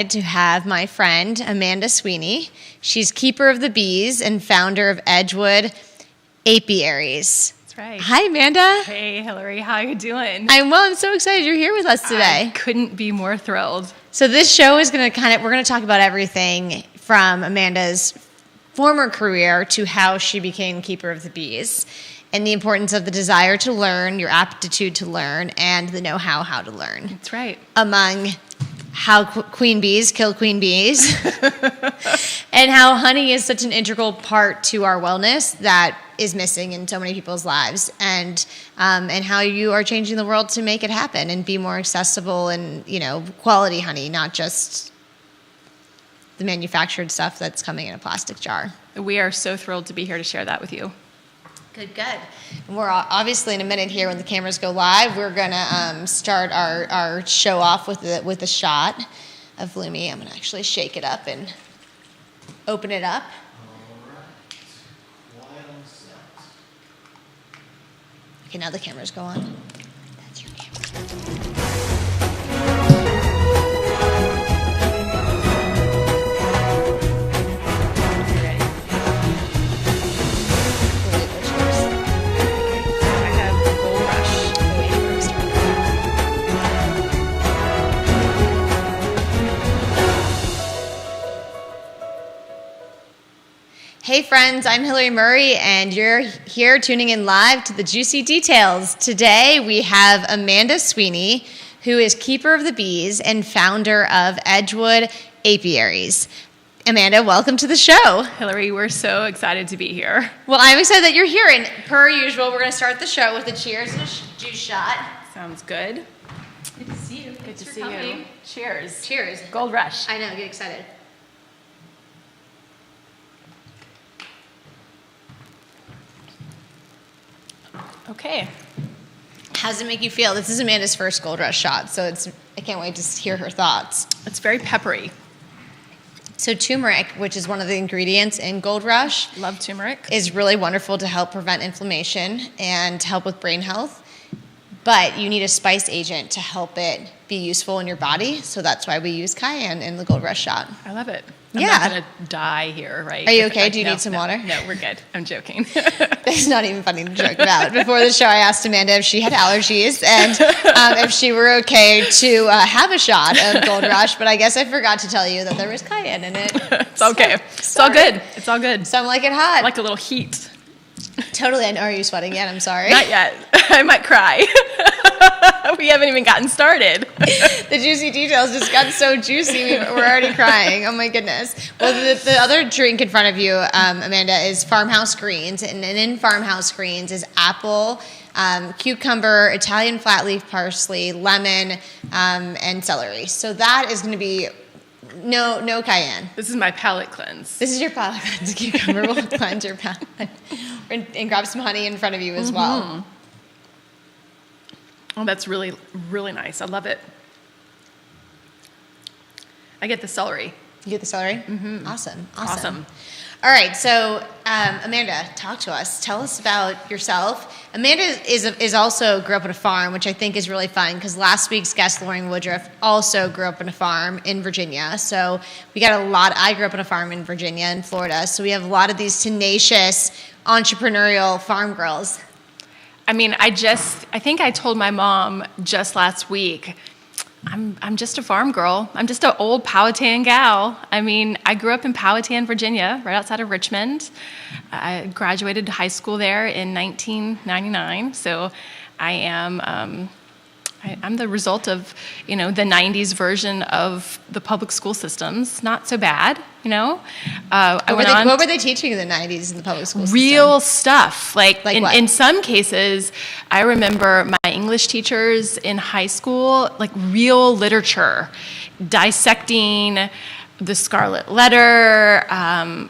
To have my friend Amanda Sweeney. She's keeper of the bees and founder of Edgewood Apiaries. That's right. Hi, Amanda. Hey, Hillary. How you doing? I'm well. I'm so excited you're here with us today. I couldn't be more thrilled. So this show is going to we're going to talk about everything from Amanda's former career to how she became keeper of the bees and the importance of the desire to learn, your aptitude to learn, and the know-how how to learn. That's right. Among how queen bees kill queen bees, and how honey is such an integral part to our wellness that is missing in so many people's lives, and how you are changing the world to make it happen and be more accessible and, quality honey, not just the manufactured stuff that's coming in a plastic jar. We are so thrilled to be here to share that with you. Good. And we're obviously in a minute here when the cameras go live. We're gonna start our show off with a shot of Lumi. I'm gonna actually shake it up and open it up. All right. Quiet on set. Okay, now the cameras go on. That's your camera. Hey friends, I'm Hillary Murray, and you're here tuning in live to the Juicy Details. Today we have Amanda Sweeney, who is keeper of the bees and founder of Edgewood Apiaries. Amanda, welcome to the show. Hillary, we're so excited to be here. Well, I'm excited that you're here, and per usual, we're going to start the show with a cheers and a juice shot. Sounds good. Good to see you. Good to see you. Cheers. Cheers. Gold Rush. I know, get excited. Okay. How does it make you feel? This is Amanda's first Gold Rush shot, so I can't wait to hear her thoughts. It's very peppery. So turmeric, which is one of the ingredients in Gold Rush, Love turmeric. is really wonderful to help prevent inflammation and help with brain health. But you need a spice agent to help it be useful in your body, so that's why we use cayenne in the Gold Rush shot. I love it. I'm Yeah. not going to die here, right? Are you okay? Do you need some water? No, we're good. I'm joking. It's not even funny to joke about. Before the show, I asked Amanda if she had allergies and if she were okay to have a shot of Gold Rush, but I guess I forgot to tell you that there was cayenne in it. It's okay. It's all good. It's all good. Some like it hot. I like a little heat. Totally. I know. Are you sweating yet? I'm sorry. Not yet. I might cry. We haven't even gotten started. The Juicy Details just got so juicy, we're already crying. Oh my goodness. Well, the other drink in front of you, Amanda, is Farmhouse Greens. And in Farmhouse Greens is apple, cucumber, Italian flat leaf parsley, lemon, and celery. So that is going to be no cayenne. This is my palate cleanse. This is your palate cleanse. Cucumber will cleanse your palate. And grab some honey in front of you as well. Oh, that's really, really nice. I love it. I get the celery. You get the celery? Mm-hmm. Awesome. All right, so Amanda, talk to us. Tell us about yourself. Amanda is also grew up on a farm, which I think is really fun because last week's guest, Lauren Woodruff, also grew up on a farm in Virginia. So we got I grew up on a farm in Virginia and Florida, so we have a lot of these tenacious, entrepreneurial farm girls. I mean, I think I told my mom just last week, I'm just a farm girl. I'm just an old Powhatan gal. I mean, I grew up in Powhatan, Virginia, right outside of Richmond. I graduated high school there in 1999. So I am I'm the result of, the 90s version of the public school systems. Not so bad, What were they teaching in the 90s in the public school system? Real stuff. Like in some cases, I remember my English teachers in high school, like real literature, dissecting the Scarlet Letter, an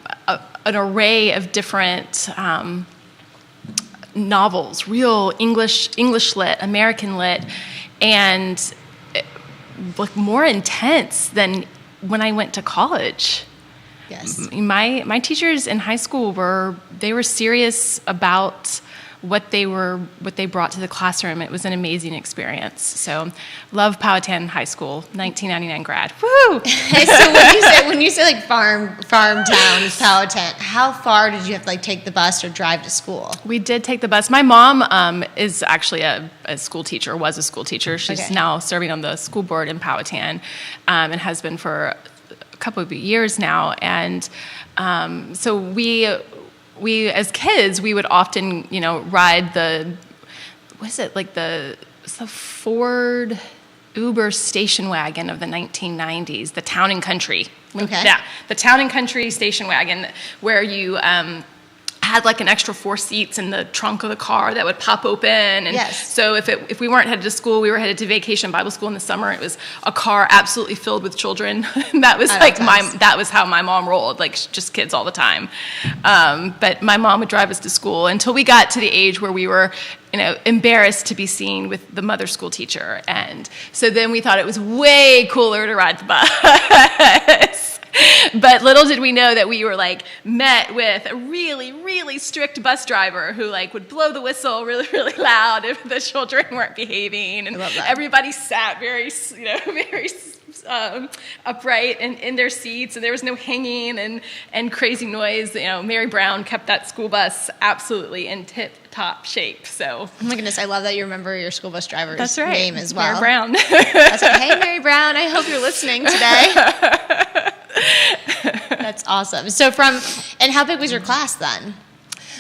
array of different novels, real English lit, American lit, and like more intense than when I went to college. Yes. My teachers in high school were serious about what they brought to the classroom. It was an amazing experience. So, love Powhatan High School, 1999 grad. Woo! So when you say like farm town Powhatan, how far did you have to like take the bus or drive to school? We did take the bus. My mom is actually a school teacher, was a school teacher. She's Okay. now serving on the school board in Powhatan, and has been for a couple of years now. And so we as kids, we would often, ride the Ford Uber station wagon of the 1990s, the Town and Country. Okay. Yeah, the Town and Country station wagon, where you had like an extra 4 seats in the trunk of the car that would pop open. And Yes. so if we weren't headed to school, we were headed to vacation Bible school in the summer. It was a car absolutely filled with children. That was that was how my mom rolled, like just kids all the time. But my mom would drive us to school until we got to the age where we were, embarrassed to be seen with the mother school teacher. And so then we thought it was way cooler to ride the bus. But little did we know that we were met with a really, really strict bus driver who would blow the whistle really, really loud if the children weren't behaving, and everybody sat very, very upright in their seats, and there was no hanging and crazy noise. Mary Brown kept that school bus absolutely in tip-top shape. So, Oh my goodness, I love that you remember your school bus driver's that's right, name as well. Mary Brown. That's like, hey, Mary Brown, I hope you're listening today. That's awesome. And how big was your class then?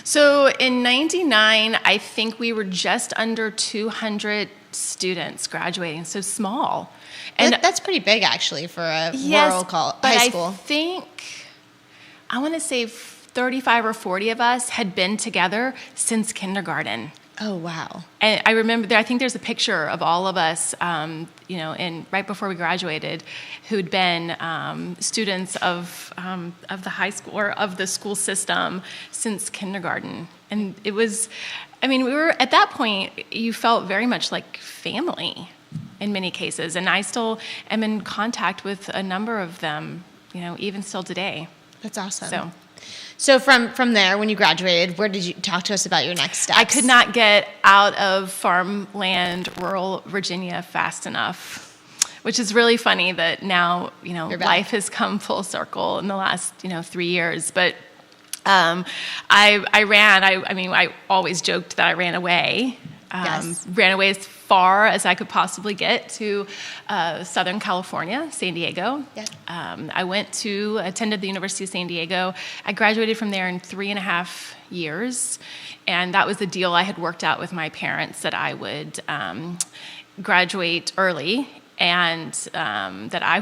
So in 99, I think we were just under 200 students graduating, so small. And That's pretty big, actually, for a rural high school. I think, I want to say 35 or 40 of us had been together since kindergarten. Oh, wow. And I remember, I think there's a picture of all of us, right before we graduated, who'd been students of the high school or of the school system since kindergarten. And it was, we were, at that point, you felt very much like family in many cases. And I still am in contact with a number of them, even still today. That's awesome. So from there, when you graduated, where did you talk to us about your next steps? I could not get out of farmland, rural Virginia fast enough, which is really funny that now, life has come full circle in the last, 3 years. But I always joked that I ran away. Yes. Ran away as far as I could possibly get to Southern California, San Diego. Yeah. I attended the University of San Diego. I graduated from there in 3.5 years, and that was the deal I had worked out with my parents, that I would graduate early, and that I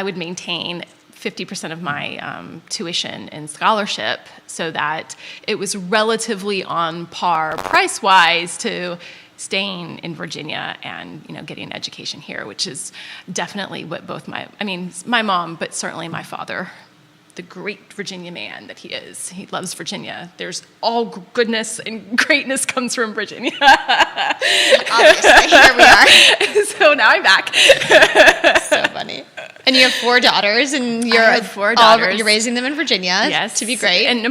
would maintain 50% of my tuition and scholarship, so that it was relatively on par price-wise to staying in Virginia and getting an education here, which is definitely what both my mom, but certainly my father, the great Virginia man that he is. He loves Virginia. There's all goodness and greatness comes from Virginia. Obviously, here we are. So now I'm back. So funny. And you have 4 daughters, and I have 4 daughters. You're raising them in Virginia. Yes, to be great, and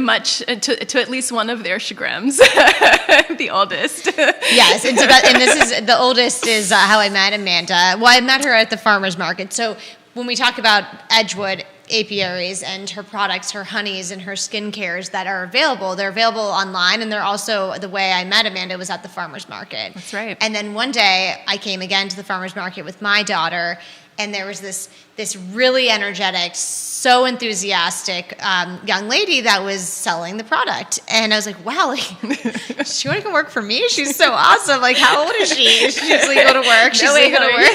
to at least one of their chagrins, the oldest. Yes, and this is the oldest is how I met Amanda. Well, I met her at the farmers market. So when we talk about Edgewood apiaries and her products, her honeys and her skincares that are available, they're available online, and they're also, the way I met Amanda was at the farmers market. That's right. And then one day I came again to the farmers market with my daughter, and there was this really energetic, so enthusiastic young lady that was selling the product. And I was like, wow, she want to come work for me? She's so awesome. How old is she? She's legal to work. She's legal to work.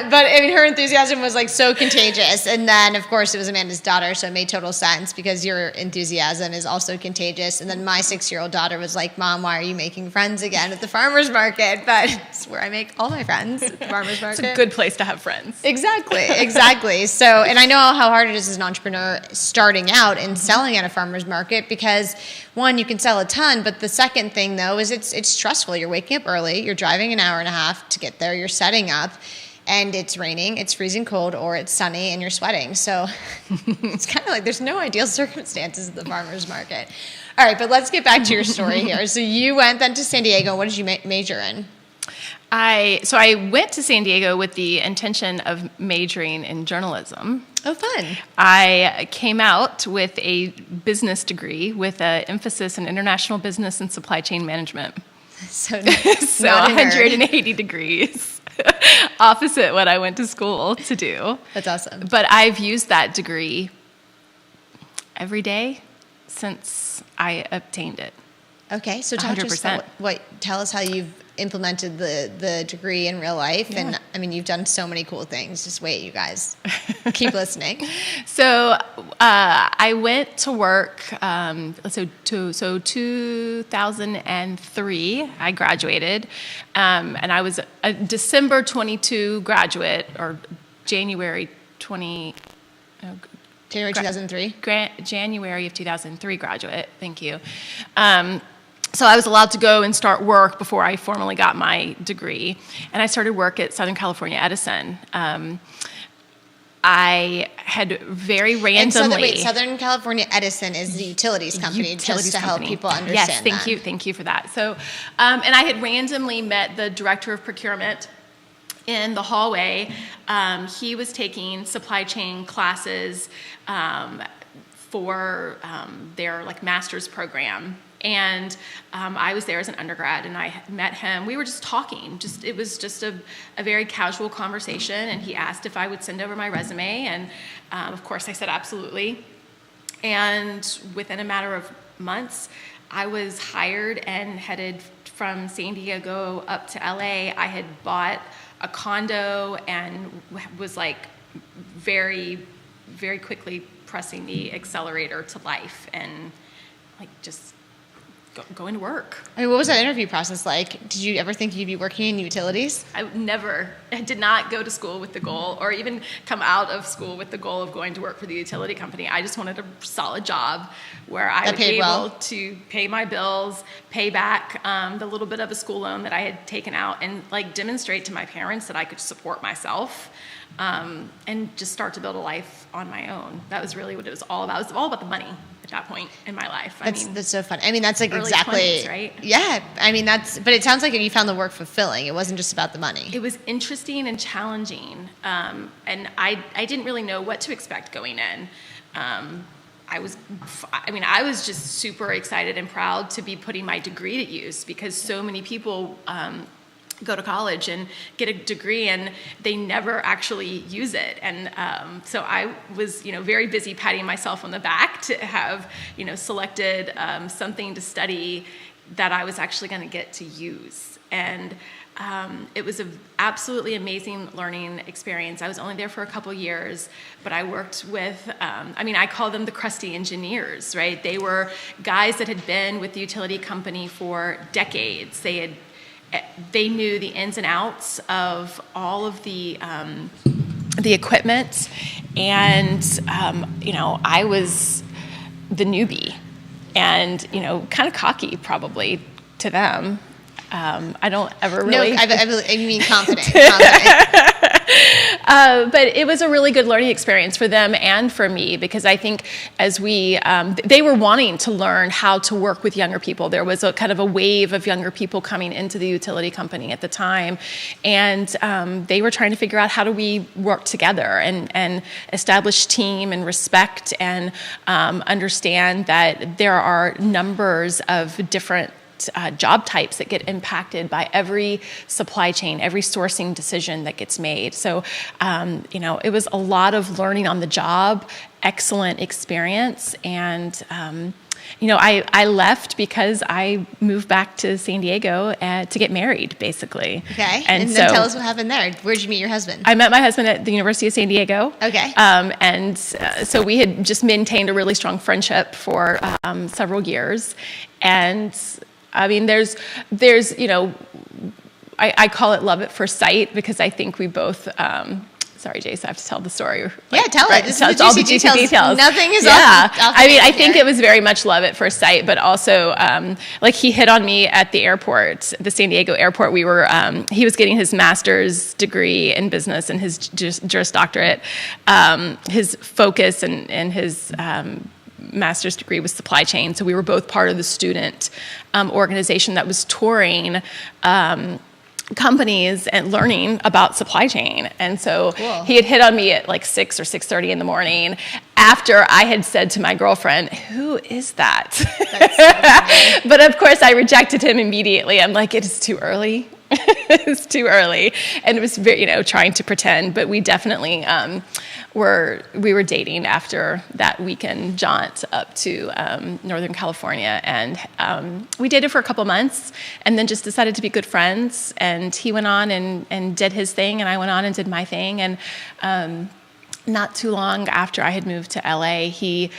But her enthusiasm was so contagious. And then, of course, it was Amanda's daughter, so it made total sense because your enthusiasm is also contagious. And then my 6-year-old daughter was like, Mom, why are you making friends again at the farmer's market? But it's where I make all my friends, at the farmer's market. It's a good place to have friends. Exactly. So, and I know how hard it is as an entrepreneur starting out and selling at a farmer's market, because one, you can sell a ton, but the second thing though is it's stressful. You're waking up early, you're driving an hour and a half to get there, you're setting up. and it's raining, it's freezing cold, or it's sunny and you're sweating. So it's kind of like there's no ideal circumstances at the farmer's market. All right, but let's get back to your story here. So you went then to San Diego. What did you major in? I went to San Diego with the intention of majoring in journalism. Oh, fun. I came out with a business degree with an emphasis in international business and supply chain management. So 180 degrees opposite what I went to school to do. That's awesome. But I've used that degree every day since I obtained it. Okay, so tell us how you've implemented the degree in real life. Yeah. And I mean, you've done so many cool things. Just wait, you guys. Keep listening. So I went to work, 2003, I graduated, and I was a December 22 graduate, or January 20... January 2003? January of 2003 graduate, thank you. So I was allowed to go and start work before I formally got my degree. And I started work at Southern California Edison. I had very randomly... Southern California Edison is the utilities company, just to help people understand Yes, thank you for that. So, and I had randomly met the director of procurement in the hallway. He was taking supply chain classes for their master's program. And I was there as an undergrad, and I met him. We were just talking. It was just a very casual conversation, and he asked if I would send over my resume, and of course I said absolutely. And within a matter of months, I was hired and headed from San Diego up to LA. I had bought a condo and was very, very quickly pressing the accelerator to life and just going to work. I mean, what was that interview process like? Did you ever think you'd be working in utilities? I did not go to school with the goal, or even come out of school with the goal of going to work for the utility company. I just wanted a solid job where I would be able to pay my bills, pay back the little bit of a school loan that I had taken out, and demonstrate to my parents that I could support myself, and just start to build a life on my own. That was really what it was all about. It was all about the money at that point in my life. That's so fun. I mean, that's early exactly 20s, right? Yeah. I mean, but it sounds like you found the work fulfilling. It wasn't just about the money. It was interesting and challenging, and I didn't really know what to expect going in. I was just super excited and proud to be putting my degree to use, because so many people go to college and get a degree and they never actually use it. And so I was, very busy patting myself on the back to have, selected something to study that I was actually going to get to use. And it was an absolutely amazing learning experience. I was only there for a couple years, but I worked with, I call them the crusty engineers, right? They were guys that had been with the utility company for decades. They knew the ins and outs of all of the equipment, and I was the newbie, and kind of cocky probably to them. I don't ever really. No, I mean confident. But it was a really good learning experience for them and for me, because I think as they were wanting to learn how to work with younger people. There was a kind of a wave of younger people coming into the utility company at the time, and they were trying to figure out how do we work together and establish team and respect, and understand that there are numbers of different job types that get impacted by every supply chain, every sourcing decision that gets made. So, it was a lot of learning on the job, excellent experience. And, I left because I moved back to San Diego to get married, basically. Okay. And then tell us what happened there. Where'd you meet your husband? I met my husband at the University of San Diego. Okay. So we had just maintained a really strong friendship for several years. And I mean, there's I call it love at first sight, because I think we both Sorry, Jace, I have to tell the story. Yeah, tell it. This is the all the juicy juicy details. Nothing is yeah. off I mean, I the think here. it was very much love at first sight, but also like he hit on me at the airport, the San Diego airport. We were he was getting his master's degree in business and his Juris Doctorate. His focus and his master's degree was supply chain. So we were both part of the student organization that was touring companies and learning about supply chain. And so Cool. he had hit on me at like 6 or 6:30 in the morning after I had said to my girlfriend, "Who is that?" But of course I rejected him immediately. I'm like, it is too early. It's too early. And it was very, trying to pretend, but we definitely we were dating after that weekend jaunt up to Northern California, and we dated for a couple months and then just decided to be good friends. And he went on and did his thing, and I went on and did my thing. And not too long after I had moved to LA, he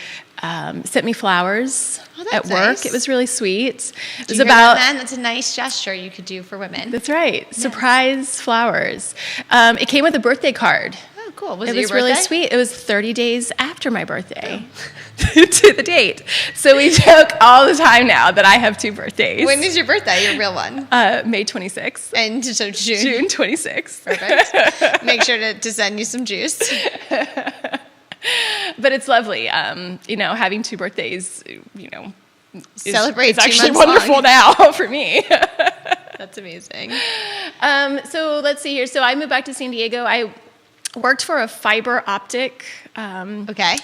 sent me flowers at work. nice. It was really sweet. It Do was you hear about that, man? That's a nice gesture you could do for women. That's right. Surprise flowers. It came with a birthday card. Oh, cool. Was It it was your really birthday? sweet. It was 30 days after my birthday to the date. So we joke all the time now that I have 2 birthdays. When is your birthday? Your real one? May 26th. And so June. June 26th. Perfect. Make sure to send you some juice. But it's lovely. Having 2 birthdays, Celebrate it's 2 actually months wonderful long. now for me. That's amazing. So let's see here. So I moved back to San Diego. I worked for a fiber optic Okay.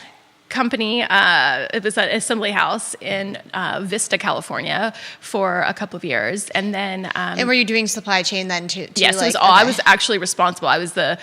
company. It was an assembly house in Vista, California, for a couple of years, and then. And were you doing supply chain then too? Yes, it was all. I was actually responsible. I was the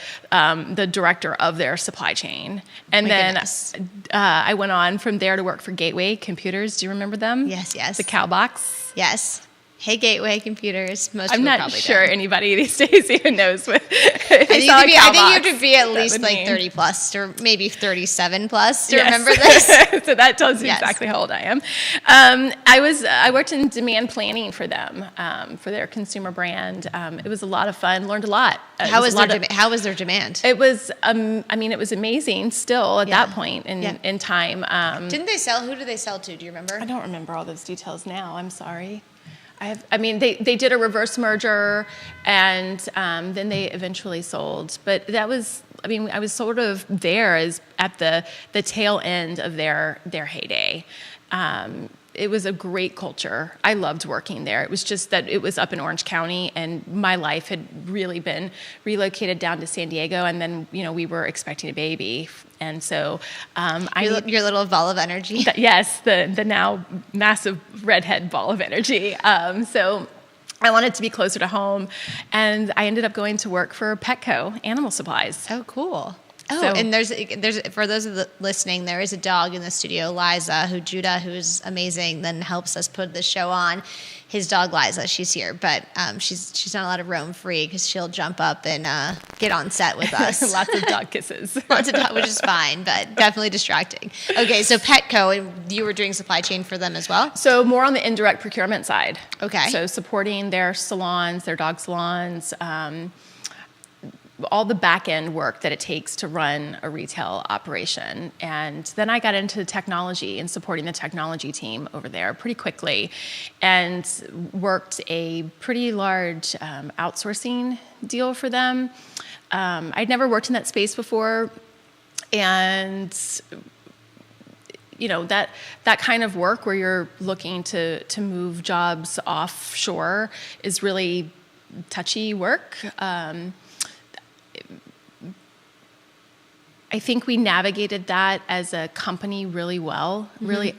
director of their supply chain, and My then goodness. I went on from there to work for Gateway Computers. Do you remember them? Yes, yes. The Cowbox. Yes. Hey, Gateway Computers. Most I'm people not probably sure don't. anybody these days even knows what. I think you have to be at least like mean. 30 plus or maybe 37 plus to Yes. remember this. So that tells you Yes. exactly how old I am. I worked in demand planning for them, for their consumer brand. It was a lot of fun. Learned a lot. How was their demand? It was. It was amazing. Still at Yeah. that point in Yeah. time. Who did they sell to? Do you remember? I don't remember all those details now. I'm sorry. They did a reverse merger, and then they eventually sold. But that was, I was sort of there as at the tail end of their heyday. It was a great culture. I loved working there. It was just that it was up in Orange County, and my life had really been relocated down to San Diego, and then we were expecting a baby, and so Your little ball of energy. Yes, the now massive redhead ball of energy. So I wanted to be closer to home, and I ended up going to work for Petco Animal Supplies. Oh, cool. Oh, So- and there's for those of the listening, there is a dog in the studio, Liza, who's amazing, then helps us put the show on. His dog Liza, she's here, but she's not allowed to roam free because she'll jump up and get on set with us. Lots of dog kisses. Lots of dog, which is fine, but definitely distracting. Okay, so Petco, and you were doing supply chain for them as well. So more on the indirect procurement side. Okay. So supporting their salons, their dog salons, all the back end work that it takes to run a retail operation. And then I got into technology and supporting the technology team over there pretty quickly, and worked a pretty large outsourcing deal for them. I'd never worked in that space before, and that kind of work where you're looking to move jobs offshore is really touchy work. I think we navigated that as a company really well, really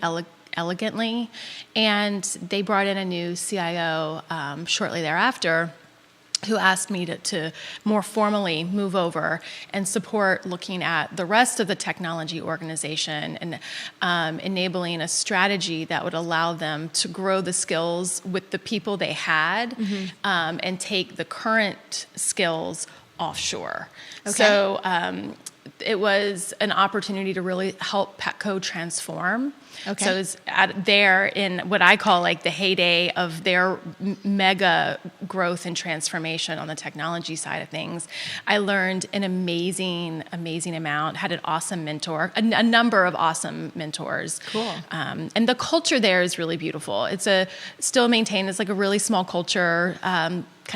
elegantly, and they brought in a new CIO shortly thereafter, who asked me to more formally move over and support looking at the rest of the technology organization and enabling a strategy that would allow them to grow the skills with the people they had, and take the current skills offshore. Okay. So it was an opportunity to really help Petco transform. Okay. So it was there in what I call like the heyday of their mega growth and transformation on the technology side of things. I learned an amazing amount, had an awesome mentor, a number of awesome mentors. Cool. And the culture there is really beautiful. It's still maintained as like a really small culture,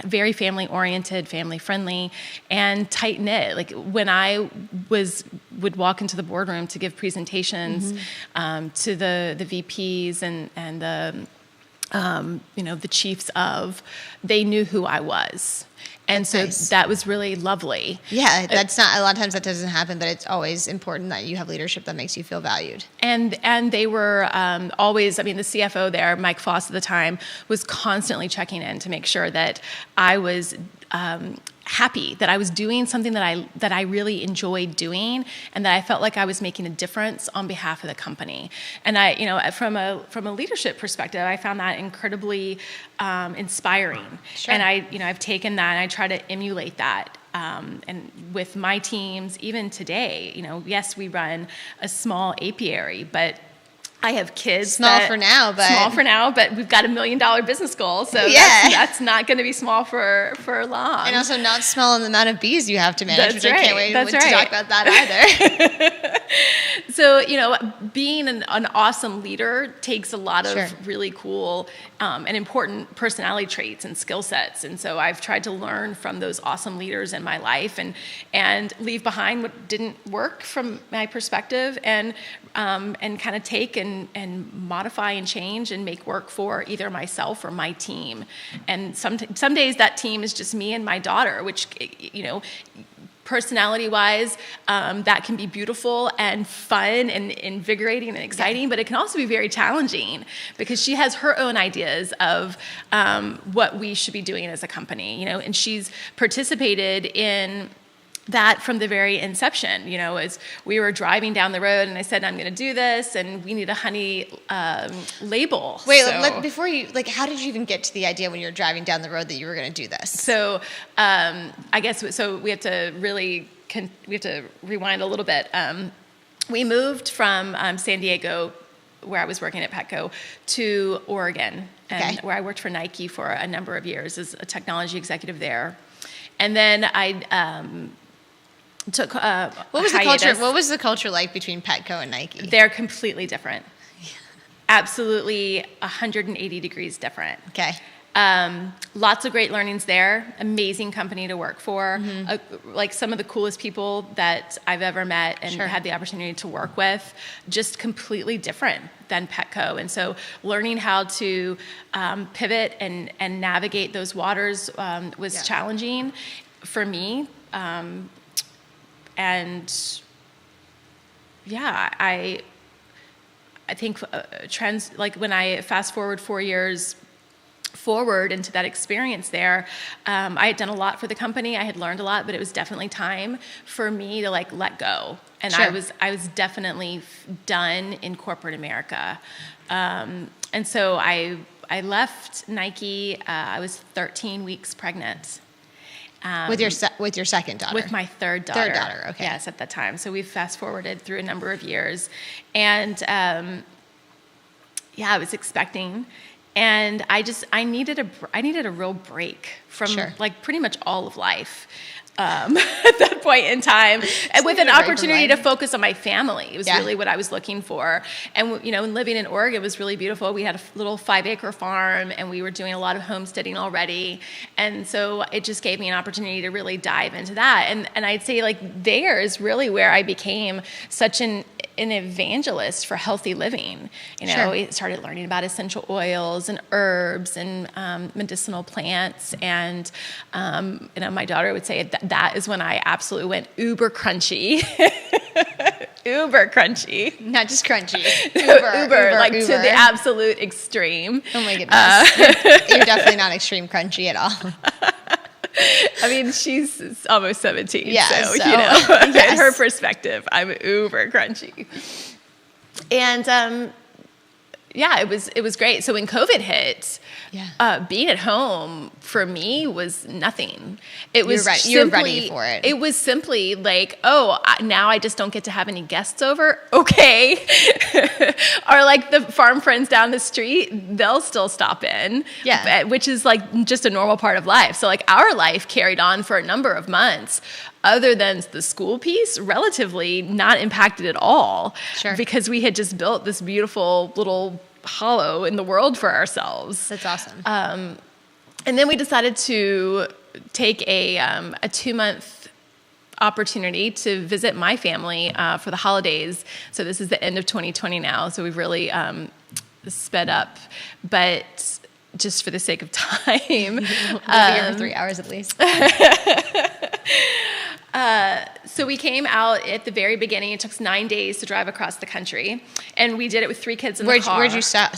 very family oriented, family friendly, and tight knit. Like when I would walk into the boardroom to give presentations to the VPs and the the chiefs they knew who I was. And so nice. that was really lovely. Yeah, that's not, a lot of times that doesn't happen, but it's always important that you have leadership that makes you feel valued. And they were always, I mean, the CFO there, Mike Foss at the time, was constantly checking in to make sure that I was happy, that I was doing something that I really enjoyed doing, and that I felt like I was making a difference on behalf of the company. And from a leadership perspective, I found that incredibly inspiring. Sure. And I've taken that and I try to emulate that. And with my teams, even today, yes, we run a small apiary, but I have kids. Small for now, but we've got $1 million business goal, so Yeah. that's not going to be small for long. And also not small in the amount of bees you have to manage, That's which I can't right. wait That's to right. talk about that either. So, being an awesome leader takes a lot of Sure. really cool and important personality traits and skill sets. And so I've tried to learn from those awesome leaders in my life and leave behind what didn't work from my perspective and kind of take and modify and change and make work for either myself or my team. And some days that team is just me and my daughter, which, personality-wise, that can be beautiful and fun and invigorating and exciting, but it can also be very challenging because she has her own ideas of what we should be doing as a company, and she's participated in that from the very inception, as we were driving down the road and I said, I'm going to do this and we need a honey label. Wait, So- before you, how did you even get to the idea when you were driving down the road that you were going to do this? So I guess we have to rewind a little bit. We moved from San Diego, where I was working at Petco, to Oregon, and Okay. where I worked for Nike for a number of years as a technology executive there. And then I took What was the culture? What was the culture like between Petco and Nike? They're completely different. Absolutely 180 degrees different. Okay. Lots of great learnings there. Amazing company to work for. Like some of the coolest people that I've ever met and Sure. had the opportunity to work with. Just completely different than Petco. And so learning how to pivot and navigate those waters was Yeah. challenging for me. And yeah, I think trends, like when I fast forward 4 years forward into that experience there, I had done a lot for the company. I had learned a lot, but it was definitely time for me to let go. And Sure. I was definitely done in corporate America. And so I left Nike. I was 13 weeks pregnant. With your second daughter. With my third daughter. Third daughter, okay. Yes, at that time. So we've fast forwarded through a number of years. And I was expecting. And I needed a real break from Sure. pretty much all of life. At that point in time, and with an need a break from opportunity to life. focus on my family. It was Yeah. really what I was looking for. And, living in Oregon was really beautiful. We had a little 5-acre farm, and we were doing a lot of homesteading already. And so it just gave me an opportunity to really dive into that. And I'd say, there is really where I became such an evangelist for healthy living. Sure. We started learning about essential oils and herbs and medicinal plants. And, my daughter would say that is when I absolutely went uber crunchy. Uber crunchy. Not just crunchy. Uber, to Uber. the absolute extreme. Oh my goodness. You're definitely not extreme crunchy at all. I mean, she's almost 17, Yeah, so yes. in her perspective, I'm uber crunchy. And yeah, it was great. So when COVID hit, Yeah. being at home for me was nothing. It was You were ready for it. It was simply like, oh, now I just don't get to have any guests over. Okay, or like the farm friends down the street, they'll still stop in. Yeah. which is like just a normal part of life. So like our life carried on for a number of months. Other than the school piece, relatively not impacted at all. Sure. Because we had just built this beautiful little hollow in the world for ourselves. That's awesome. And then we decided to take a 2-month opportunity to visit my family for the holidays. So this is the end of 2020 now. So we've really sped up, but just for the sake of time. We'll be here for 3 hours at least. So we came out at the very beginning. It took us 9 days to drive across the country, and we did it with 3 kids in the car. Where'd you stop?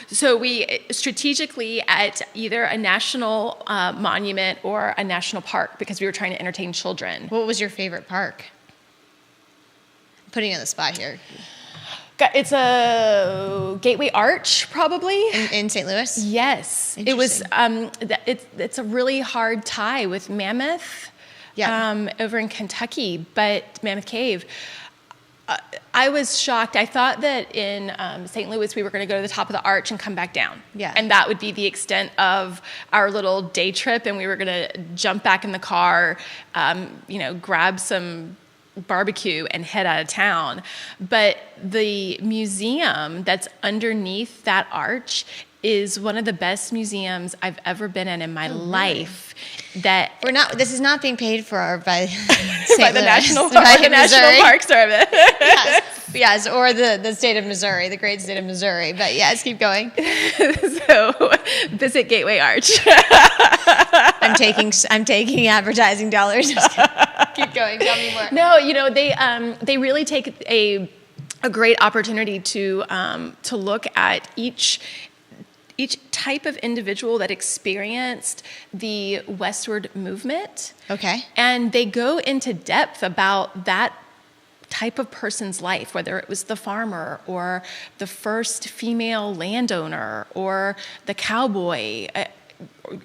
So we strategically at either a national monument or a national park because we were trying to entertain children. What was your favorite park? I'm putting you on the spot here. It's a Gateway Arch, probably. In St. Louis? Yes, it was. It's a really hard tie with Mammoth. Yeah. Over in Kentucky, but Mammoth Cave. I was shocked. I thought that in St. Louis we were going to go to the top of the arch and come back down. Yeah. And that would be the extent of our little day trip, and we were going to jump back in the car, grab some barbecue and head out of town. But the museum that's underneath that arch is one of the best museums I've ever been in my life. That This is not being paid for by by the National Park Service. yes, or the state of Missouri, the great state of Missouri. But yes, keep going. So visit Gateway Arch. I'm taking advertising dollars. Keep going. Tell me more. No, they really take a great opportunity to look at each type of individual that experienced the westward movement. Okay. And they go into depth about that type of person's life, whether it was the farmer or the first female landowner or the cowboy,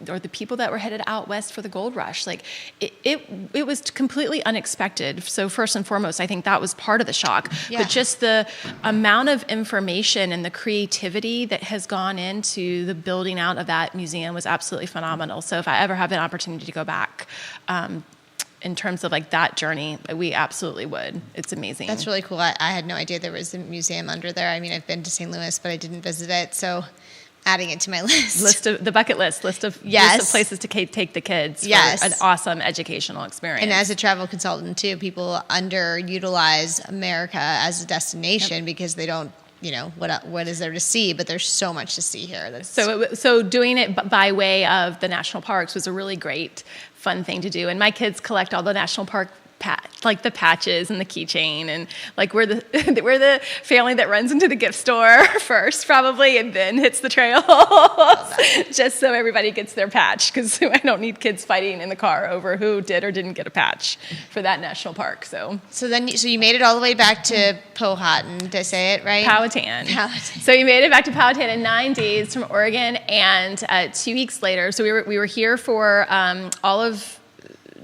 or the people that were headed out west for the gold rush. Like it was completely unexpected. So first and foremost, I think that was part of the shock. Yeah. But just the amount of information and the creativity that has gone into the building out of that museum was absolutely phenomenal. So if I ever have an opportunity to go back, in terms of like that journey, we absolutely would. It's amazing. That's really cool. I had no idea there was a museum under there. I mean, I've been to St. Louis, but I didn't visit it. So adding it to my list. The bucket list of places to take the kids for an awesome educational experience. And as a travel consultant too, people underutilize America as a destination because they don't, what is there to see? But there's so much to see here. So doing it by way of the national parks was a really great, fun thing to do. And my kids collect all the national park like the patches and the keychain, and like we're the family that runs into the gift store first probably and then hits the trails just so everybody gets their patch, because I don't need kids fighting in the car over who did or didn't get a patch for that national park. So you made it all the way back to Powhatan, did I say it right? Powhatan. So you made it back to Powhatan in 9 days from Oregon, and 2 weeks later, so we were here for all of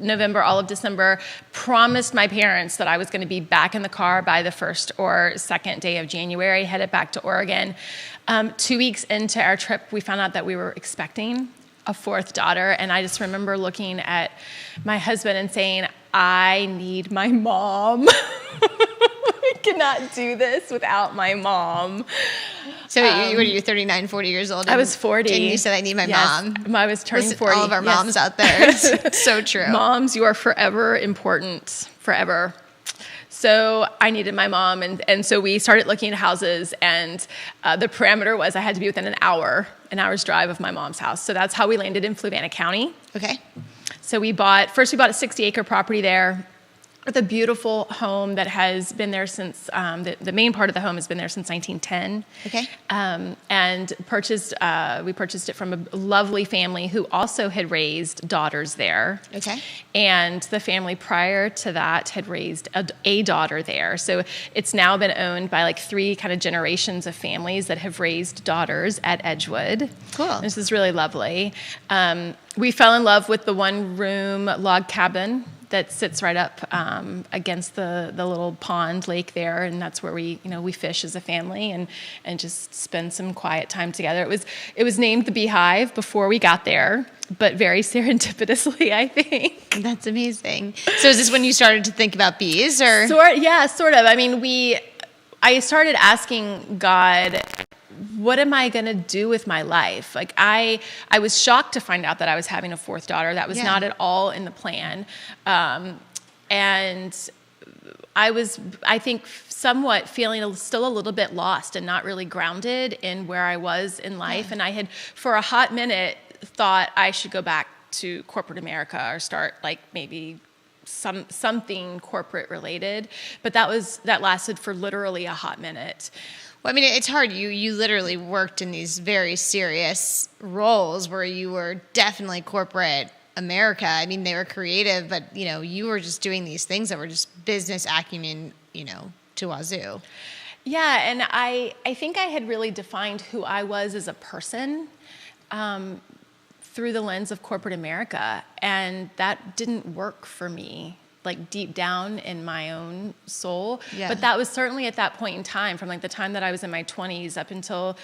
November, all of December, promised my parents that I was going to be back in the car by the 1st or 2nd day of January, headed back to Oregon. 2 weeks into our trip, we found out that we were expecting a 4th daughter, and I just remember looking at my husband and saying, I need my mom. I cannot do this without my mom. So what are you, 39, 40 years old? I was 40. And you said, I need my mom. I was turning 40. All of our moms out there. It's so true. Moms, you are forever important, forever. So I needed my mom, and so we started looking at houses, and the parameter was I had to be within an hour's drive of my mom's house. So that's how we landed in Fluvanna County. Okay. So we bought a 60-acre property there. with a beautiful home that has been there since, the main part of the home has been there since 1910. Okay. And we purchased it from a lovely family who also had raised daughters there. Okay. And the family prior to that had raised a daughter there. So it's now been owned by like 3 kind of generations of families that have raised daughters at Edgewood. Cool. This is really lovely. We fell in love with the 1-room log cabin that sits right up against the little pond lake there, and that's where we fish as a family and just spend some quiet time together. It was named the Beehive before we got there, but very serendipitously, I think. That's amazing. So is this when you started to think about bees, or? Sort of. I mean, I started asking God, what am I going to do with my life? Like I was shocked to find out that I was having a 4th daughter. That was not at all in the plan. And I was, I think, somewhat feeling still a little bit lost and not really grounded in where I was in life. Yeah. And I had, for a hot minute, thought I should go back to corporate America or start like maybe something corporate related. But that lasted for literally a hot minute. Well, I mean, it's hard. You literally worked in these very serious roles where you were definitely corporate America. I mean, they were creative, but, you were just doing these things that were just business acumen, to wazoo. Yeah, and I think I had really defined who I was as a person through the lens of corporate America, and that didn't work for me. Like deep down in my own soul. Yeah. But that was certainly at that point in time, from like the time that I was in my 20s up until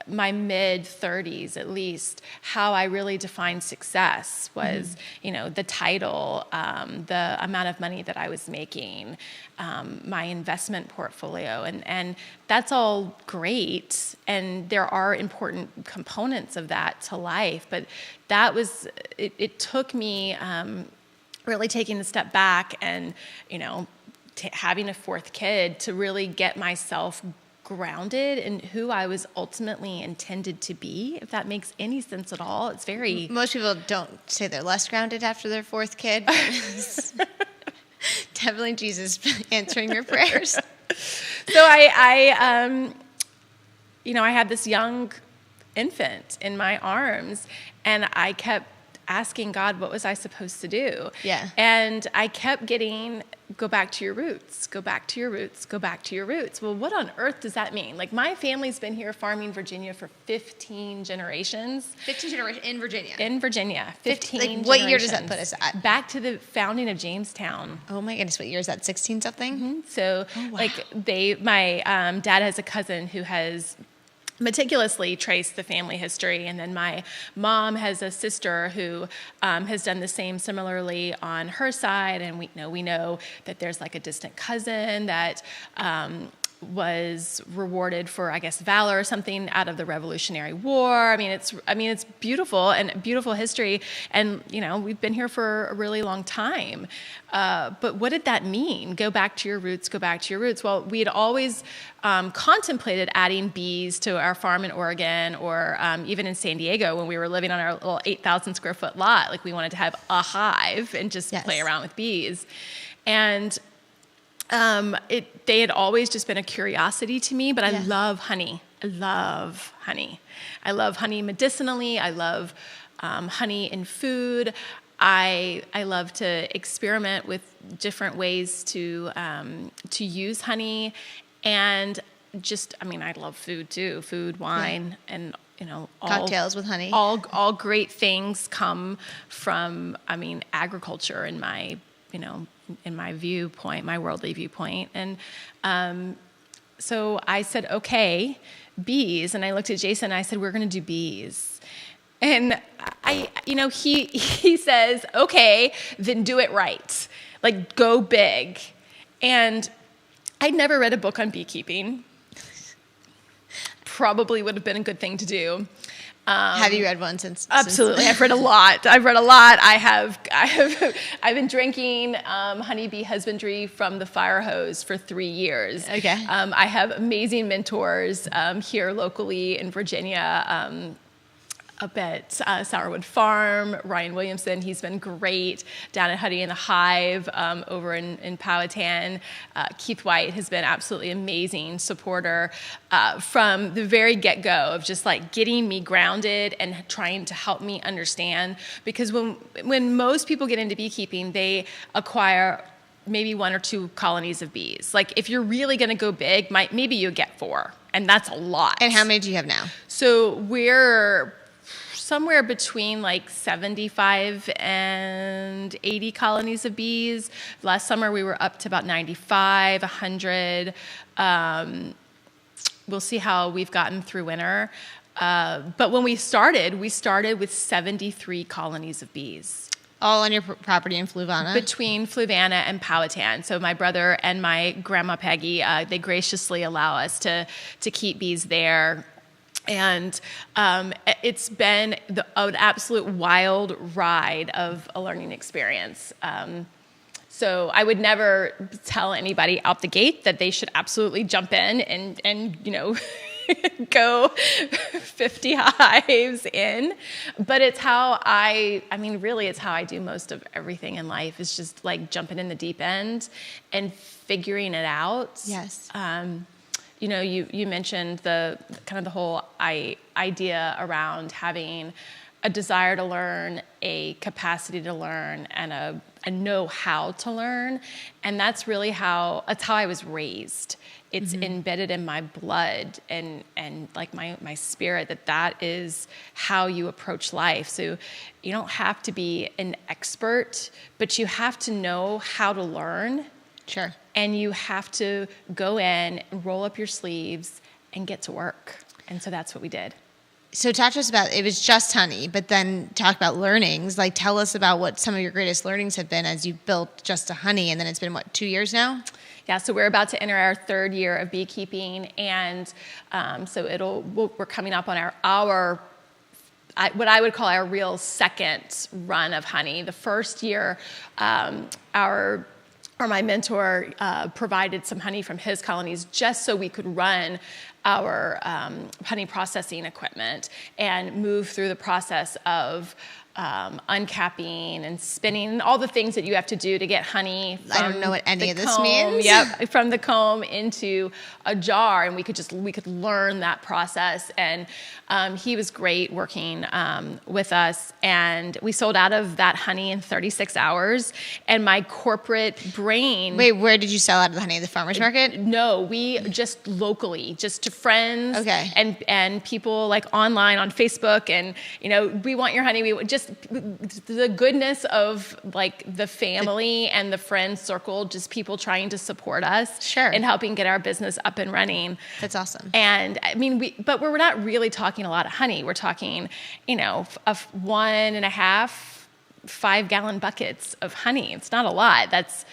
my mid 30s at least, how I really defined success was, the title, the amount of money that I was making, my investment portfolio, and that's all great. And there are important components of that to life, but that was, it took me, really taking a step back and, having a 4th kid to really get myself grounded in who I was ultimately intended to be, if that makes any sense at all. It's very... Most people don't say they're less grounded after their 4th kid. Definitely Jesus answering your prayers. So I had this young infant in my arms, and I kept asking God, what was I supposed to do? Yeah. And I kept getting, go back to your roots, go back to your roots, go back to your roots. Well, what on earth does that mean? Like, my family's been here farming Virginia for 15 generations. 15 generations in Virginia? In Virginia. 15 generations. What year does that put us at? Back to the founding of Jamestown. Oh my goodness, what year is that, 16 something? Mm-hmm. So, my dad has a cousin who has meticulously traced the family history, and then my mom has a sister who has done the same similarly on her side, and we know that there's like a distant cousin that was rewarded for, I guess, valor or something out of the Revolutionary War. I mean, it's beautiful and beautiful history, and we've been here for a really long time. But what did that mean? Go back to your roots. Go back to your roots. Well, we had always contemplated adding bees to our farm in Oregon, or even in San Diego when we were living on our little 8,000 square foot lot. Like, we wanted to have a hive and just play around with bees, and they had always just been a curiosity to me, but I love honey. I love honey. I love honey medicinally. I love honey in food. I love to experiment with different ways to use honey, and I love food too. Food, wine, and all cocktails with honey. All great things come from agriculture in my viewpoint, my worldly viewpoint. And so I said, okay, bees. And I looked at Jason and I said, we're going to do bees. And he says, okay, then do it right. Like, go big. And I'd never read a book on beekeeping. Probably would have been a good thing to do. Have you read one since? Absolutely, I've read a lot. I've been drinking honeybee husbandry from the fire hose for 3 years. Okay. I have amazing mentors here locally in Virginia. up at Sourwood Farm. Ryan Williamson, he's been great down at Honey in the Hive over in Powhatan. Keith White has been absolutely amazing supporter from the very get-go of just like getting me grounded and trying to help me understand. Because when most people get into beekeeping, they acquire maybe 1 or 2 colonies of bees. Like if you're really going to go big, maybe you get 4, and that's a lot. And how many do you have now? So we're somewhere between like 75 and 80 colonies of bees. Last summer we were up to about 95, 100. We'll see how we've gotten through winter. But when we started with 73 colonies of bees. All on your property in Fluvanna? Between Fluvanna and Powhatan. So my brother and my grandma Peggy, they graciously allow us to keep bees there. And it's been an absolute wild ride of a learning experience. So I would never tell anybody out the gate that they should absolutely jump in and go 50 hives in. But it's how really it's how I do most of everything in life, is just like jumping in the deep end and figuring it out. Yes. You mentioned the whole idea around having a desire to learn, a capacity to learn, and a know-how to learn. And that's how I was raised. It's embedded in my blood and like my spirit that is how you approach life. So you don't have to be an expert, but you have to know how to learn. Sure. And you have to go in, roll up your sleeves, and get to work. And so that's what we did. So talk to us about, it was just honey, but then talk about learnings. Like tell us about what some of your greatest learnings have been as you built Just a Honey, and then it's been, 2 years now? Yeah, so we're about to enter our 3rd year of beekeeping, and we're coming up on our what I would call our real second run of honey. The first year, my mentor provided some honey from his colonies just so we could run our honey processing equipment and move through the process of uncapping and spinning, and all the things that you have to do to get honey from I don't know what any of this comb, means. Yep, from the comb into a jar, and we could learn that process. And he was great working with us, and we sold out of that honey in 36 hours. And my corporate brain. Wait, where did you sell out of the honey? The farmer's market? No, we just locally, just to friends. Okay. And people like online on Facebook, and we want your honey. We just the goodness of like the family and the friend circle, just people trying to support us. Sure. And helping get our business up and running. That's awesome. And I mean, but we're not really talking a lot of honey. We're talking, of 1.5 5-gallon buckets of honey. It's not a lot. That's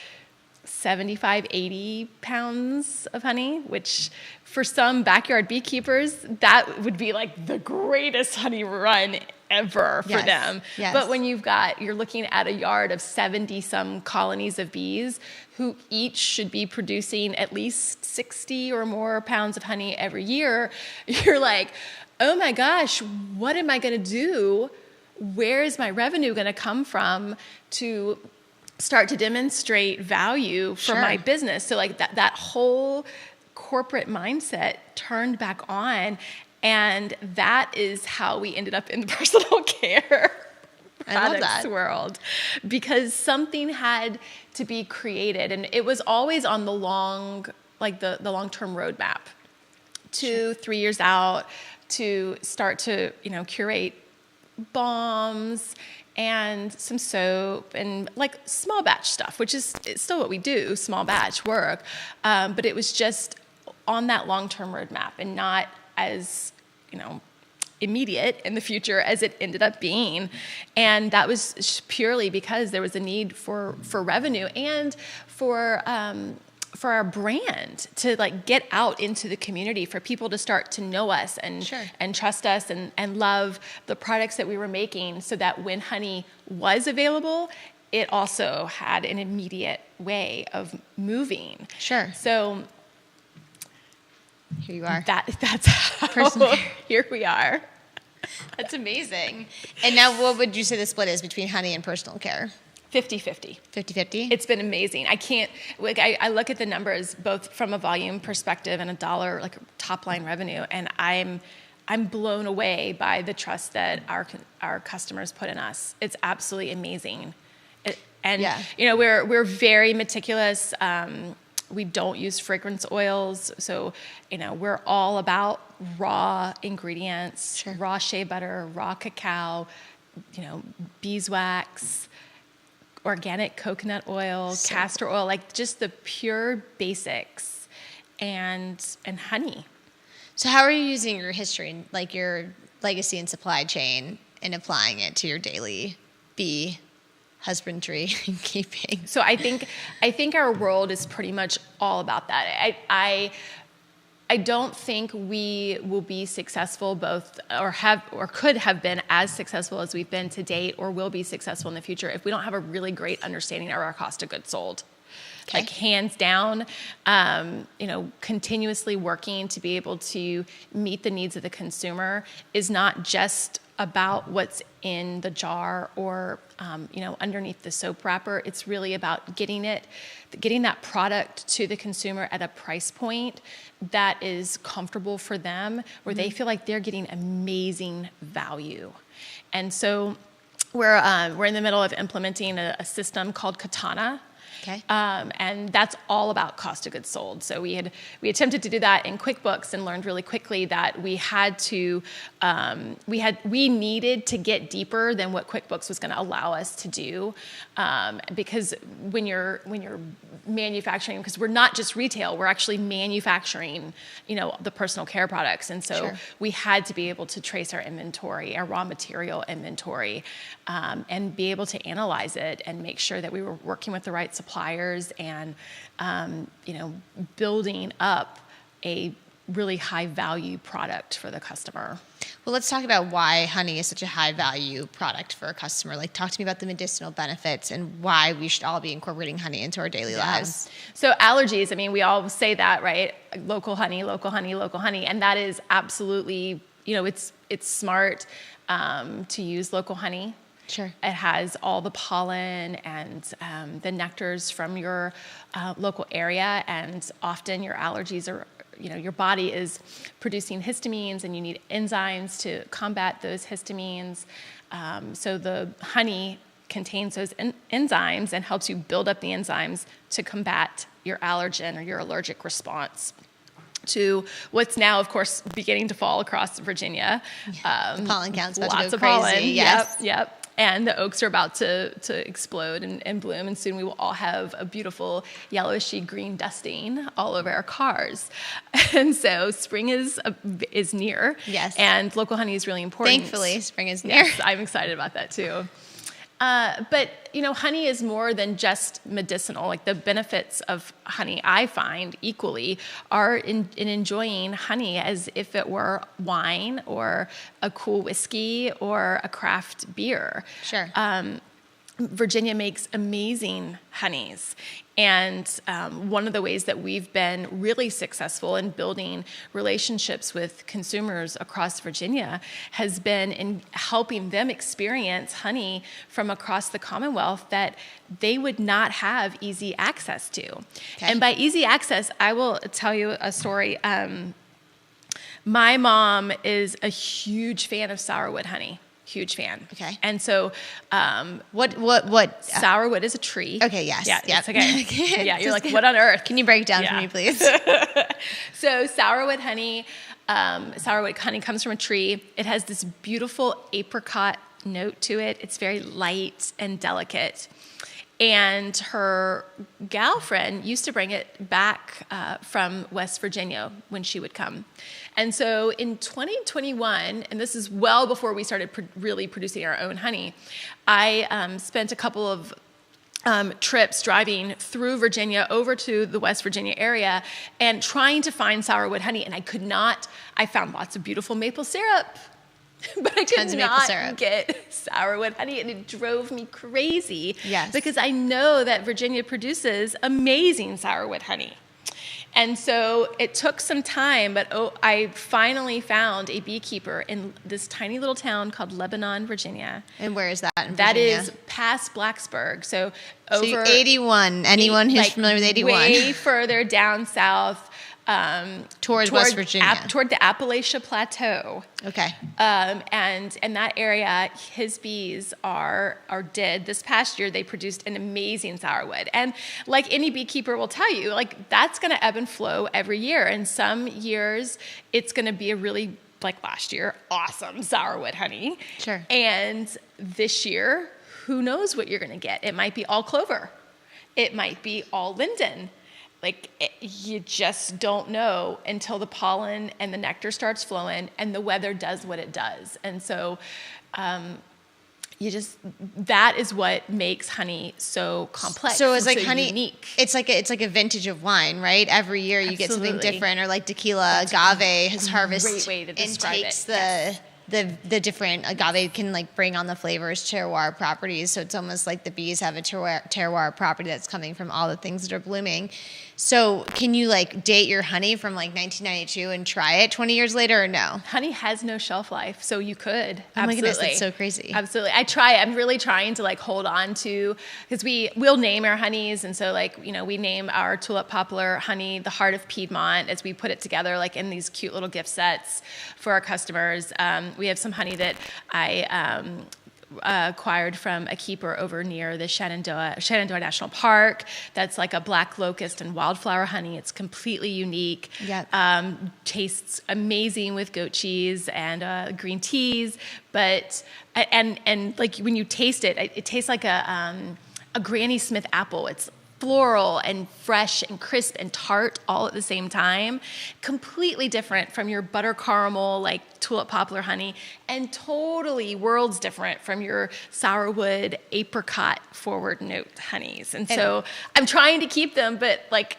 75, 80 pounds of honey, which for some backyard beekeepers, that would be like the greatest honey run ever for them. Yes. But when you're looking at a yard of 70 some colonies of bees who each should be producing at least 60 or more pounds of honey every year, you're like, oh my gosh, what am I going to do? Where is my revenue going to come from to start to demonstrate value for my business? So like that whole corporate mindset turned back on. And that is how we ended up in the personal care products world, because something had to be created, and it was always on the long-term roadmap, 2-3 years out, to start to curate balms and some soap and like small batch stuff, which is still what we do, small batch work, but it was just on that long-term roadmap and not as immediate in the future as it ended up being. And that was purely because there was a need for revenue and for our brand to like get out into the community, for people to start to know us and trust us and love the products that we were making, so that when honey was available, it also had an immediate way of moving. Sure. So here you are. That's how here we are. That's amazing. And now what would you say the split is between honey and personal care? 50-50. 50-50? It's been amazing. I look at the numbers both from a volume perspective and a dollar, like top line revenue, and I'm blown away by the trust that our customers put in us. It's absolutely amazing. We're very meticulous. We don't use fragrance oils, so we're all about raw ingredients, Sure. raw shea butter, raw cacao, beeswax, organic coconut oil, castor oil, like just the pure basics, and honey. So how are you using your history, like your legacy and supply chain, and applying it to your daily bee husbandry and keeping? So I think our world is pretty much all about that. I don't think we will be successful or could have been as successful as we've been to date, or will be successful in the future if we don't have a really great understanding of our cost of goods sold. Okay. Like hands down, continuously working to be able to meet the needs of the consumer is not just about what's in the jar or underneath the soap wrapper. It's really about getting that product to the consumer at a price point that is comfortable for them, where they feel like they're getting amazing value. And so we're in the middle of implementing a system called Katana. Okay. And that's all about cost of goods sold. So we attempted to do that in QuickBooks and learned really quickly that we needed to get deeper than what QuickBooks was going to allow us to do, because when you're manufacturing, because we're not just retail, we're actually manufacturing, the personal care products, and so Sure. we had to be able to trace our inventory, our raw material inventory, and be able to analyze it and make sure that we were working with the right suppliers and, building up a really high value product for the customer. Well, let's talk about why honey is such a high value product for a customer. Like, talk to me about the medicinal benefits and why we should all be incorporating honey into our daily lives. So allergies, we all say that, right? Local honey, local honey, local honey. And that is absolutely, it's smart to use local honey. Sure. It has all the pollen and the nectars from your local area, and often your allergies are, your body is producing histamines, and you need enzymes to combat those histamines. So the honey contains those enzymes and helps you build up the enzymes to combat your allergen or your allergic response to what's now, of course, beginning to fall across Virginia. The pollen count's about Lots to of go crazy. pollen. Yes. Yep. And the oaks are about to explode and bloom, and soon we will all have a beautiful yellowishy green dusting all over our cars. And so spring is near. Yes. And local honey is really important. Thankfully, spring is near. Yes, I'm excited about that too. But honey is more than just medicinal. Like, the benefits of honey, I find equally, are in enjoying honey as if it were wine or a cool whiskey or a craft beer. Sure. Virginia makes amazing honeys. And one of the ways that we've been really successful in building relationships with consumers across Virginia has been in helping them experience honey from across the Commonwealth that they would not have easy access to. Okay. And by easy access, I will tell you a story. My mom is a huge fan of sourwood honey. Huge fan. Okay. And so, What? sourwood is a tree. Okay. Yes. Yeah. Yep. It's okay. Yeah. You're like, what on earth? Can you break it down for Yeah. me, please? So sourwood honey comes from a tree. It has this beautiful apricot note to it. It's very light and delicate. And her gal friend used to bring it back from West Virginia when she would come. And so in 2021, and this is well before we started really producing our own honey, I spent a couple of trips driving through Virginia over to the West Virginia area and trying to find sourwood honey. And I found lots of beautiful maple syrup, but I Tons did of maple not syrup. get sourwood honey, and it drove me crazy. Yes. Because I know that Virginia produces amazing sourwood honey. And so it took some time, but I finally found a beekeeper in this tiny little town called Lebanon, Virginia. And where is that in That Virginia? is past Blacksburg. So So over 81. Anyone who's familiar with 81. way further down south, Towards West Virginia. toward the Appalachia Plateau. Okay. And in that area, his bees did this past year, they produced an amazing sourwood. And like any beekeeper will tell you, like that's going to ebb and flow every year. And some years it's going to be a really, like last year, awesome sourwood honey. Sure. And this year, who knows what you're going to get? It might be all clover. It might be all linden. You just don't know until the pollen and the nectar starts flowing and the weather does what it does. And so that is what makes honey so complex. So it's and like honey. unique. It's like a vintage of wine, right? Every year you get something Absolutely. different, or like tequila, agave has harvest great way to and describe takes it. the. Yes. The different agave can like bring on the flavors, terroir properties. So it's almost like the bees have a terroir property that's coming from all the things that are blooming. So can you like date your honey from like 1992 and try it 20 years later or no? Honey has no shelf life, so you could. Oh my Absolutely. goodness, that's so crazy. Absolutely. I'm really trying to like hold on to, because we'll name our honeys. And so like, we name our tulip poplar honey the Heart of Piedmont as we put it together like in these cute little gift sets for our customers. We have some honey that I acquired from a keeper over near the Shenandoah National Park. That's like a black locust and wildflower honey. It's completely unique. Yep. Tastes amazing with goat cheese and green teas. But and like when you taste it, it tastes like a Granny Smith apple. It's floral and fresh and crisp and tart all at the same time. Completely different from your butter caramel, like tulip poplar honey, and totally worlds different from your sourwood apricot forward note honeys. And so I'm trying to keep them, but like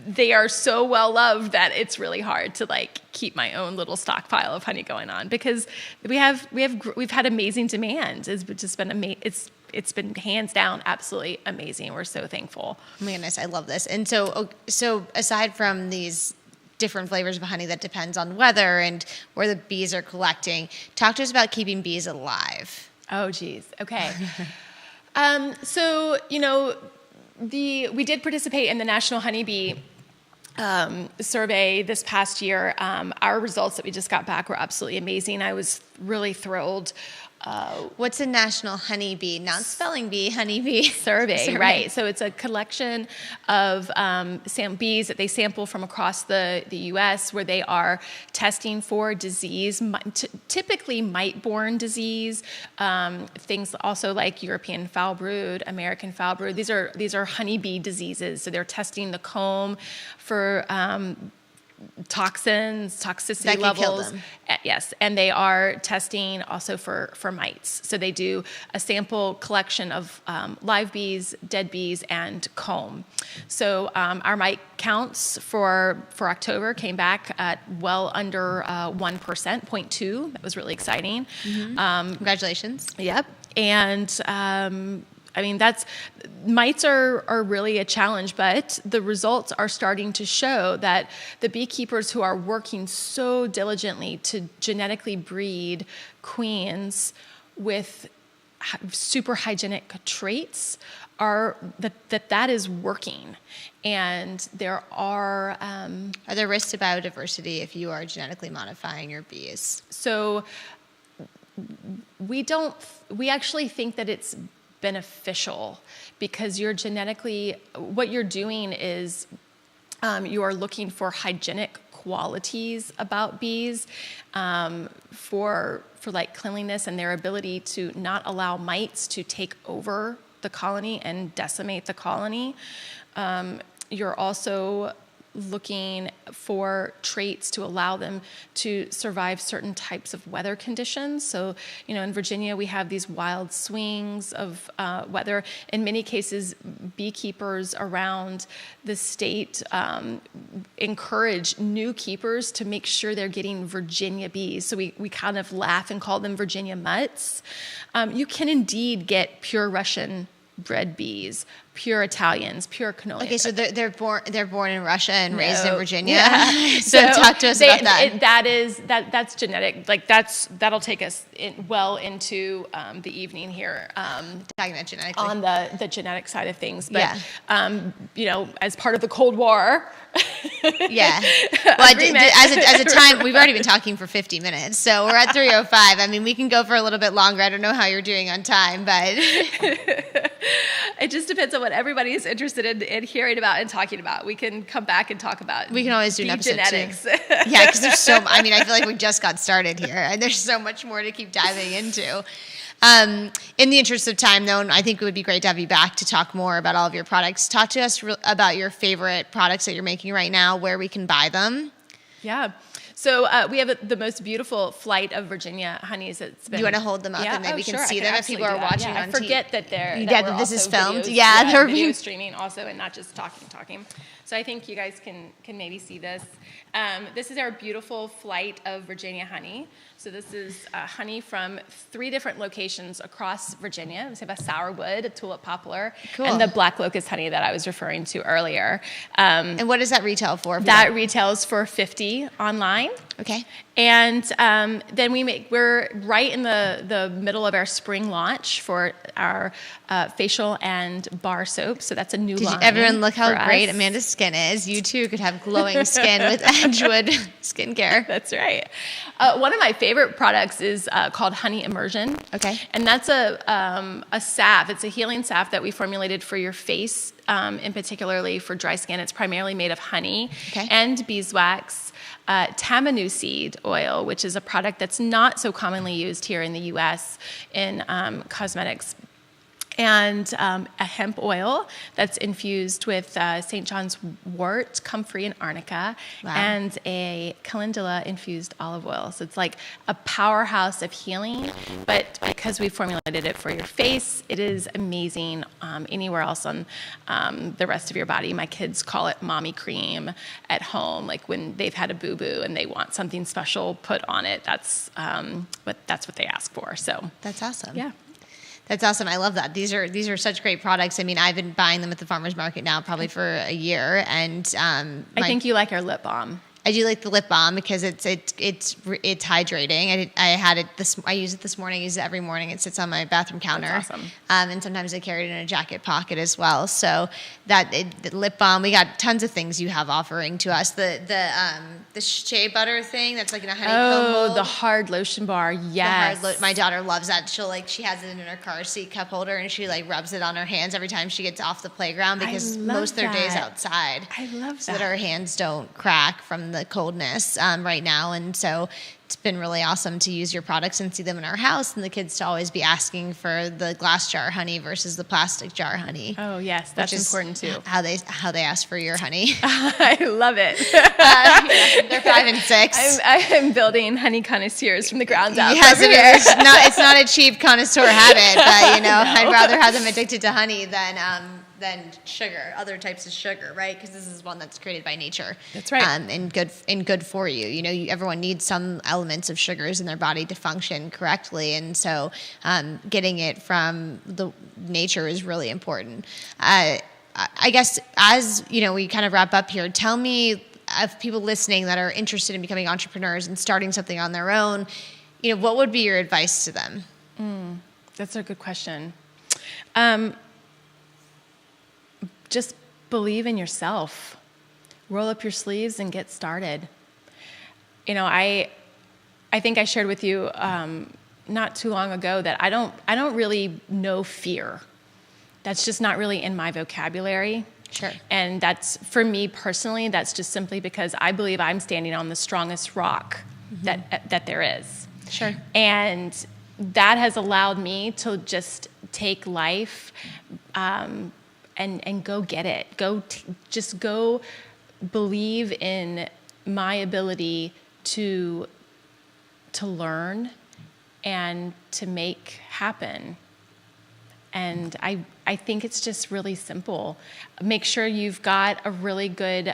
they are so well loved that it's really hard to like keep my own little stockpile of honey going on, because we've had amazing demand. It's just been it's been hands down absolutely amazing. We're so thankful. Oh my goodness, I love this. And so aside from these different flavors of honey that depends on weather and where the bees are collecting, talk to us about keeping bees alive. Oh, geez. Okay. So, we did participate in the National Honeybee survey this past year. Our results that we just got back were absolutely amazing. I was really thrilled. What's a national honeybee? Not spelling bee, honeybee. Survey, right. So it's a collection of bees that they sample from across the U.S. where they are testing for disease, typically mite-borne disease, things also like European foul brood, American foul brood. These are honeybee diseases. So they're testing the comb for toxins, toxicity that can levels. kill them. Yes, and they are testing also for mites. So they do a sample collection of live bees, dead bees, and comb. So our mite counts for October came back at well under 1%, 0.2. That was really exciting. Mm-hmm. Congratulations. Yep, and mites are really a challenge, but the results are starting to show that the beekeepers who are working so diligently to genetically breed queens with super hygienic traits are that is working. And there are there risks to biodiversity if you are genetically modifying your bees? So we actually think that it's beneficial, because what you're doing is you are looking for hygienic qualities about bees, for like cleanliness and their ability to not allow mites to take over the colony and decimate the colony. You're also looking for traits to allow them to survive certain types of weather conditions. So, in Virginia, we have these wild swings of weather. In many cases, beekeepers around the state encourage new keepers to make sure they're getting Virginia bees. So we kind of laugh and call them Virginia mutts. You can indeed get pure Russian bred bees, pure Italians, pure cannoli. Okay, so they're born in Russia and raised in No. Virginia. Yeah. So talk to us about that. That's genetic. Like that'll take us well into the evening here. Talking about genetically. On the genetic side of things, but Yeah. as part of the Cold War. Yeah. Well, as a time, we've already been talking for 50 minutes, so we're at 3:05. I mean, we can go for a little bit longer. I don't know how you're doing on time, but it just depends on what everybody is interested in hearing about and talking about. We can come back and talk about. we can always do an bee episode genetics. too. Yeah, because there's so. I mean, I feel like we just got started here, and there's so much more to keep diving into. In the interest of time, though, I think it would be great to have you back to talk more about all of your products. Talk to us about your favorite products that you're making right now, where we can buy them. Yeah. So we have the most beautiful flight of Virginia honeys. It's been. You want to hold them up and then we can see them if people are watching on I forget that they're. Yeah, that we're this is also filmed. videos- Yeah, they're video being- streaming also, and not just talking. So I think you guys can maybe see this. This is our beautiful flight of Virginia honey. So this is honey from 3 different locations across Virginia. We have a sourwood, a tulip poplar, Cool. and the black locust honey that I was referring to earlier. And what does that retail for? That retails for $50 online. Okay. And then we're right in the middle of our spring launch for our facial and bar soap. So that's a new line. Everyone look how for great us. Amanda's skin is. You too could have glowing skin with Edgewood skincare. That's right. One of my favorite products is called Honey Immersion. Okay. And that's a salve. It's a healing salve that we formulated for your face, and particularly for dry skin. It's primarily made of honey and beeswax, tamanu seed oil, which is a product that's not so commonly used here in the U.S. in cosmetics, and a hemp oil that's infused with St. John's wort, comfrey, and arnica, and a calendula-infused olive oil. So it's like a powerhouse of healing, but because we formulated it for your face, it is amazing anywhere else on the rest of your body. My kids call it mommy cream at home, like when they've had a boo-boo and they want something special put on it. That's what they ask for. So That's awesome. yeah. That's awesome. I love that. These are such great products. I mean, I've been buying them at the farmer's market now probably for a year, and I think you like our lip balm. I do like the lip balm because it's hydrating. I had it I use it this morning. I use it every morning. It sits on my bathroom counter. That's awesome. And sometimes I carry it in a jacket pocket as well. So the lip balm, we got tons of things you have offering to us. The shea butter thing that's like in a honeycomb mold. The hard lotion bar. Yes. My daughter loves that. She has it in her car seat cup holder, and she like rubs it on her hands every time she gets off the playground because most of their days outside. I love that. So that our hands don't crack from the coldness right now. And so it's been really awesome to use your products and see them in our house, and the kids to always be asking for the glass jar honey versus the plastic jar honey. Oh yes, that's important too. How they ask for your honey. I love it. They're 5 and 6. I'm building honey connoisseurs from the ground up. Yes, over it here. is. It's not a cheap connoisseur habit, but no. I'd rather have them addicted to honey than sugar, other types of sugar, right? Because this is one that's created by nature. That's right. And good for you. Everyone needs some elements of sugars in their body to function correctly, and so getting it from the nature is really important. I guess as we kind of wrap up here, tell me of people listening that are interested in becoming entrepreneurs and starting something on their own, what would be your advice to them? That's a good question. Just believe in yourself. Roll up your sleeves and get started. I think I shared with you not too long ago that I don't really know fear. That's just not really in my vocabulary. Sure. And that's, for me personally, that's just simply because I believe I'm standing on the strongest rock that there is. Sure. And that has allowed me to just take life and go get it. Just go believe in my ability to learn and to make happen. And I I think it's just really simple. Make sure you've got a really good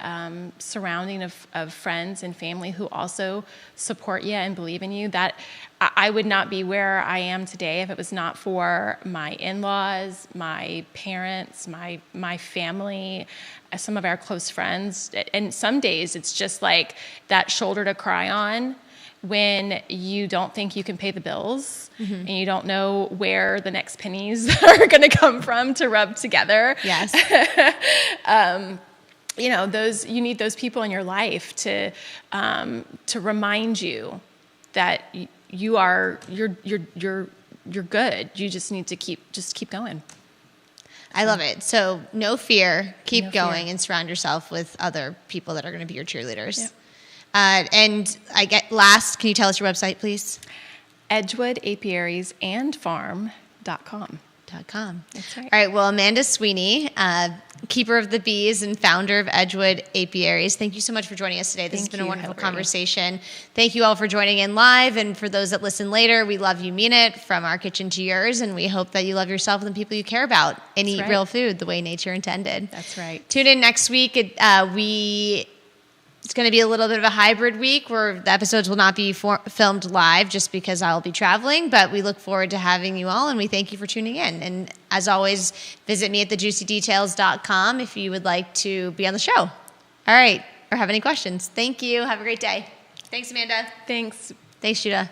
surrounding of friends and family who also support you and believe in you. That I would not be where I am today if it was not for my in-laws, my parents, my family, some of our close friends. And some days it's just like that shoulder to cry on when you don't think you can pay the bills and you don't know where the next pennies are going to come from to rub together. Yes. You need those people in your life to remind you that you're good. You just need to keep going. I love it. So no fear, keep No going, fear. and surround yourself with other people that are going to be your cheerleaders. Yep. And last, can you tell us your website, please? EdgewoodApiariesandFarm.com. .com. That's right. All right. Well, Amanda Sweeney, keeper of the bees and founder of Edgewood Apiaries, thank you so much for joining us today. This has Thank been a you, wonderful Hillary. conversation. Thank you all for joining in live. And for those that listen later, we love you, mean it, from our kitchen to yours. And we hope that you love yourself and the people you care about and eat right. real food the way nature intended. That's right. Tune in next week. It's going to be a little bit of a hybrid week where the episodes will not be filmed live just because I'll be traveling, but we look forward to having you all, and we thank you for tuning in. And as always, visit me at thejuicydetails.com if you would like to be on the show. All right, or have any questions. Thank you. Have a great day. Thanks, Amanda. Thanks. Thanks, Judah.